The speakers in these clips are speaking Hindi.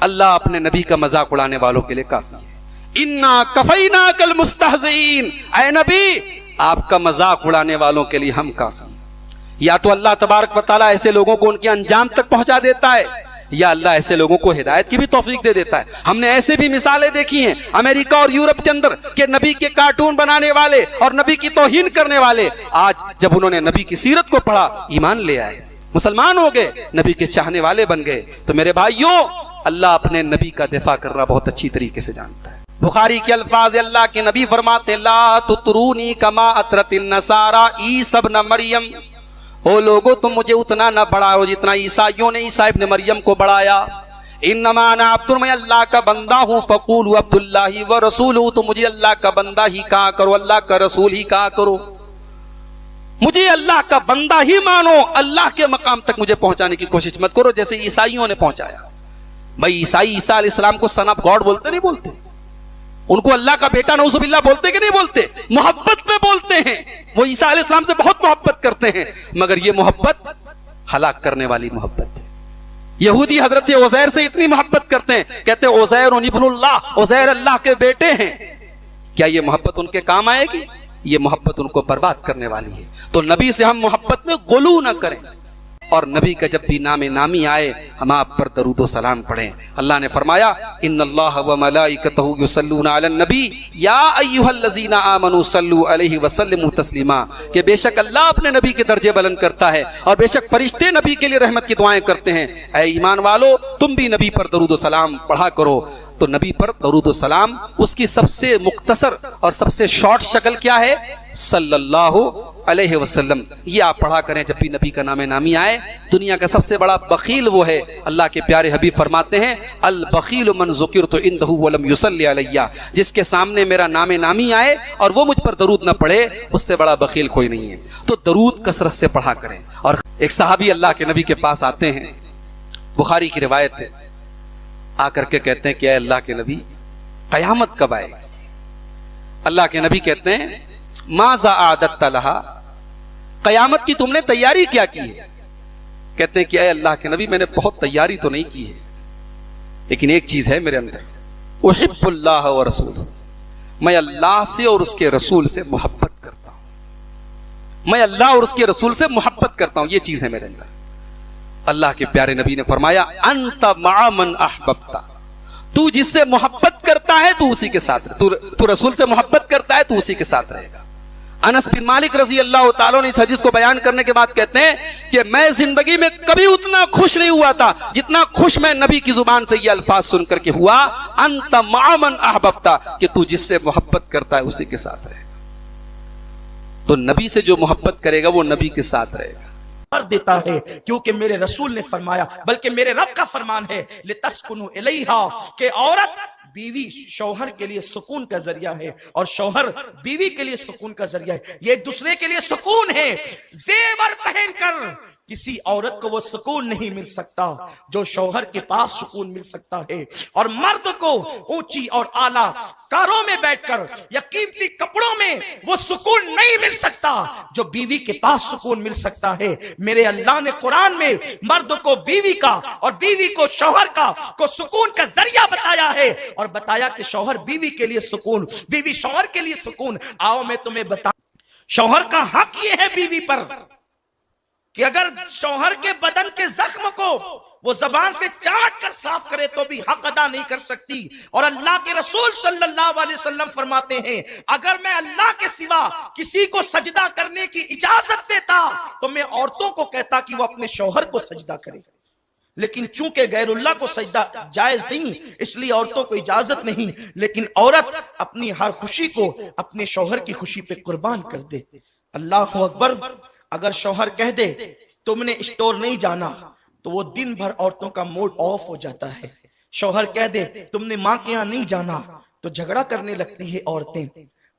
अल्लाह अपने नबी का मजाक उड़ाने वालों के लिए काफी है। इन्ना कफैना कल मुस्तहज़ीन, ऐ नबी आपका मजाक उड़ाने वालों के लिए हम काफी। या तो अल्लाह तबारक व तआला ऐसे लोगों को उनके अंजाम तक पहुंचा देता है, या अल्लाह ऐसे लोगों को हिदायत की भी तौफीक दे देता है। हमने ऐसे भी मिसालें देखी हैं अमेरिका और यूरोप के अंदर कि नबी के कार्टून बनाने वाले और नबी की तौहीन करने वाले आज जब उन्होंने नबी की सीरत को पढ़ा ईमान ले आए, मुसलमान हो गए, नबी के चाहने वाले बन गए। तो मेरे भाइयों, अल्लाह अपने नबी का दिफा करना बहुत अच्छी तरीके से जानता है। बुखारी के अल्फाज, अल्लाह के नबी फरमाते ला तुतरूनी कमा अतरतिन नसारा ईसा इब्न मरियम, ओ लोगो तुम मुझे उतना न बढ़ाओ जितना ईसाइयों ने ईसा इब्न मरियम को बढ़ाया। इन्नमा अना अब्दुल, मैं अल्लाह का बंदा हूँ, फकूलू अब्दुल्लाहि व रसूलहू, तो मुझे अल्लाह का बंदा ही कहा करो, अल्लाह का रसूल ही कहा करो। मुझे अल्लाह का बंदा ही मानो, अल्लाह के मकाम तक मुझे पहुंचाने की कोशिश मत करो जैसे ईसाइयों ने पहुंचाया। भाई ईसाई ईसा अलैहिस्सलाम को सन ऑफ गॉड बोलते नहीं बोलते? उनको अल्लाह का बेटा नऊजुबिल्लाह बोलते कि नहीं बोलते? मोहब्बत में बोलते हैं। वो ईसा अलैहिस्सलाम से बहुत मोहब्बत करते हैं, मगर ये मोहब्बत हलाक करने वाली मोहब्बत है। यहूदी हजरत उज़ैर से इतनी मोहब्बत करते हैं, कहते हैं उज़ैर इब्नुल्लाह, उज़ैर अल्लाह के बेटे हैं। क्या ये मोहब्बत उनके काम आएगी? ये मोहब्बत उनको बर्बाद करने वाली है। तो नबी से हम मोहब्बत में गुलू न करें, और नबी का जब भी नामे नामी आए हम आप पर दरूद व सलाम पढ़ें। अल्लाह ने फरमाया इन्नल्लाह व मलाइकतहु युसल्लूना अलन नबी या अय्युहल्लज़ीना आमनू सल्लू अलैहि व सल्लिमू तस्लीमा, कि बेशक अल्लाह अपने नबी के दर्जे बुलंद करता है और बेशक फरिश्ते नबी के लिए रहमत की दुआएं करते हैं। ऐ ईमान वालो, तुम भी नबी पर दरूद व सलाम पढ़ा करो। तो नबी पर दरूद व सलाम उसकी सबसे मुख्तसर और सबसे शॉर्ट शक्ल क्या है? सल्लल्लाहु अलैहि वसल्लम। ये आप पढ़ा करें जब भी नबी का नामे नामी आए। दुनिया का सबसे बड़ा बखील वो है, अल्लाह के प्यारे हबीब फरमाते हैं अल बखील मन ज़ुकिरतु इंदहु वलम युसल्ली अलैया, जिसके सामने मेरा नामे नामी आए और वो मुझ पर दरूद न पढ़े, उससे बड़ा बखील कोई नहीं है। तो दरूद कसरत से पढ़ा करें। और एक सहाबी अल्लाह के नबी के पास आते हैं, बुखारी की रिवायत है, आकर के कहते हैं कि अल्लाह के नबी कयामत कब आएगी? अल्लाह के नबी कहते हैं माज़ा आदत लहा, कयामत की तुमने तैयारी क्या की है? कहते हैं कि अल्लाह के नबी मैंने बहुत तैयारी तो नहीं की है, लेकिन एक चीज है मेरे अंदर, उहिब्बुल्लाह व रसूल, मैं अल्लाह से और उसके रसूल से मोहब्बत करता हूं। मैं अल्लाह और उसके रसूल से मोहब्बत करता हूं, ये चीज है मेरे अंदर। अल्लाह के प्यारे नबी ने फरमाया अंत मा मन अहबब्ता, तू जिससे मोहब्बत करता है तू उसी के साथ रहे। तू रसूल से मोहब्बत करता है तू उसी के साथ रहेगा। अनस बिन मालिक रजी अल्लाह तआला ने इस हदीस को बयान करने के बाद कहते हैं कि मैं जिंदगी में कभी उतना खुश नहीं हुआ था जितना खुश मैं नबी की जुबान से ये अल्फाज सुनकर के हुआ, अंत मा मन अहबब्ता, कि तू जिससे मोहब्बत करता है उसी के साथ रहेगा। तो नबी से जो मोहब्बत करेगा वो नबी के साथ रहेगा। कर देता है, क्योंकि मेरे रसूल ने फरमाया, बल्कि मेरे रब का फरमान है लितस्कुनु इलैहा, कि औरत बीवी शौहर के लिए सुकून का जरिया है और शौहर बीवी के लिए सुकून का जरिया है। ये एक दूसरे के लिए सुकून है। जेवर पहनकर किसी औरत को वो सुकून नहीं मिल सकता जो शौहर के पास सुकून मिल सकता है, और मर्द को ऊंची और आला कारों में बैठकर या कीमती कपड़ों में वो सुकून नहीं मिल सकता जो बीवी के पास सुकून मिल सकता है। मेरे अल्लाह ने कुरान में मर्द को बीवी का और बीवी को शौहर को सुकून का जरिया बताया है, और बताया कि शौहर बीवी के लिए सुकून, बीवी शौहर के लिए सुकून। आओ मैं तुम्हें बता, शौहर का हक ये है बीवी पर कि अगर शौहर के बदन के जख्म को वो जबान से चाट कर साफ करे तो भी हक अदा नहीं कर सकती। और अल्लाह के रसूल सल्लल्लाहु अलैहि वसल्लम फरमाते हैं अगर मैं अल्लाह के सिवा किसी को सजदा करने की इजाजत देता तो मैं औरतों को कहता कि वो अपने शौहर को सजदा करे, लेकिन चूंकि गैरुल्लाह को सजदा जायज नहीं इसलिए औरतों को इजाजत नहीं। लेकिन औरत अपनी हर खुशी को अपने शौहर की खुशी पे कुर्बान कर दे। अल्लाह अकबर। अगर शौहर कह दे तुमने स्टोर नहीं जाना तो वो दिन भर औरतों का मूड ऑफ हो जाता है। शौहर कह दे तुमने माँ के यहाँ नहीं जाना तो झगड़ा करने लगती है औरतें।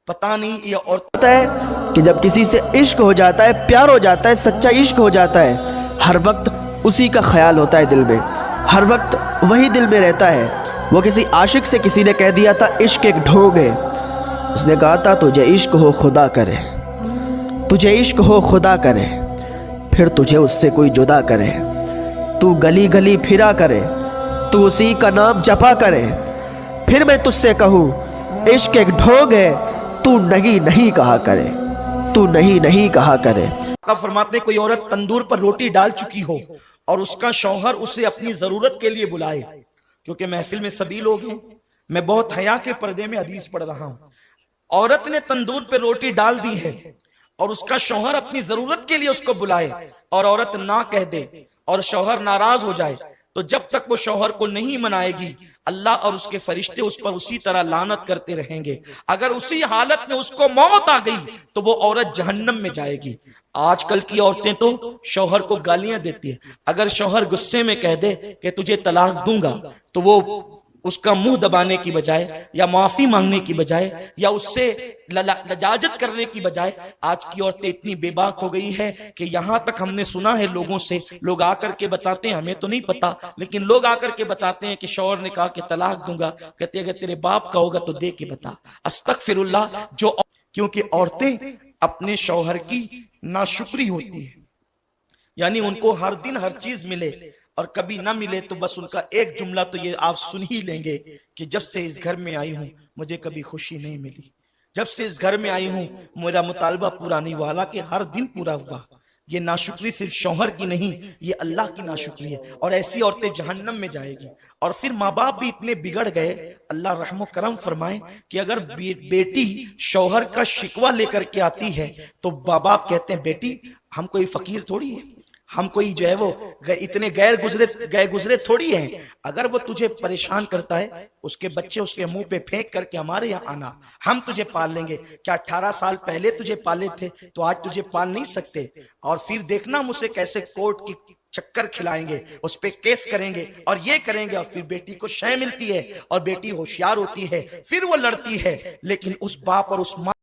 पता नहीं ये औरत है कि जब किसी से इश्क हो जाता है, प्यार हो जाता है, सच्चा इश्क हो जाता है, हर वक्त उसी का ख्याल होता है दिल में, हर वक्त वही दिल में रहता है। वो किसी आशिक से किसी ने कह दिया था इश्क एक ढोंग है, उसने कहा था तुझे इश्क हो खुदा करे, तुझे इश्क हो खुदा करे, फिर तुझे उससे कोई जुदा करे, तू गली गली फिरा करे, तू उसी का नाम जपा करे। फिर मैं तुझसे कहूँ इश्क एक ढोंग है, तू नहीं नहीं कहा करे, तू नहीं नहीं कहा करे। आका फरमाते कोई औरत तंदूर पर रोटी डाल चुकी हो और उसका शौहर उसे अपनी जरूरत के लिए बुलाए, क्योंकि महफिल में सभी लोग हैं, मैं बहुत हया के पर्दे में हदीस पढ़ रहा हूं। औरत ने तंदूर पे रोटी डाल दी है और उसका शौहर अपनी जरूरत के लिए उसको बुलाए और औरत ना कह दे और शौहर नाराज हो जाए, तो जब तक वो शौहर को नहीं मनाएगी अल्लाह और उसके फरिश्ते उस पर उसी तरह लानत करते रहेंगे। अगर उसी हालत में उसको मौत आ गई तो वो औरत जहन्नम में जाएगी। आजकल की औरतें तो शौहर को गालियां देती है। अगर शौहर गुस्से में कह दे कि तुझे तलाक दूंगा तो वो उसका मुंह दबाने की बजाय या माफी मांगने की बजाय या उससे लजाजत करने की बजाय आज की औरतें इतनी बेबाक हो गई है कि यहां तक हमने सुना है लोगों से, लोग आकर के बताते हैं, हमें तो नहीं पता, लेकिन लोग आकर के बताते हैं कि शौहर ने कहा कि तलाक दूंगा, कहते अगर तेरे बाप का होगा तो दे के बता। अस्तगफिरुल्लाह। जो क्योंकि औरतें अपने शौहर की नाशुक्री होती है, यानी उनको हर दिन हर चीज मिले और कभी ना मिले तो बस उनका एक जुमला तो ये आप सुन ही लेंगे कि जब से इस घर में आई हूं मुझे कभी खुशी नहीं मिली, जब से इस घर में आई हूं मेरा मुतालबा पूरा नहीं हुआ, हालांकि हर दिन पूरा हुआ। ये नाशुक्री सिर्फ शौहर की नहीं, ये अल्लाह की नाशुक्री है और ऐसी औरतें जहन्नम में जाएगी। और फिर माँ बाप भी इतने बिगड़ गए, अल्लाह रहमो करम फरमाए कि अगर बेटी शौहर का शिकवा लेकर के आती है तो माँ बाप कहते हैं बेटी हम कोई फकीर थोड़ी है, हम कोई जो है वो इतने गैर गुजरे थोड़ी हैं। अगर वो तुझे परेशान करता है उसके बच्चे उसके मुंह पे फेंक करके हमारे यहाँ आना, हम तुझे पाल लेंगे। क्या 18 साल पहले तुझे पाले थे तो आज तुझे पाल नहीं सकते? और फिर देखना मुझसे कैसे कोर्ट की चक्कर खिलाएंगे, उस पे केस करेंगे और ये करेंगे। और फिर बेटी को शय मिलती है और बेटी होशियार होती है, फिर वो लड़ती है, लेकिन उस बाप और उस माँ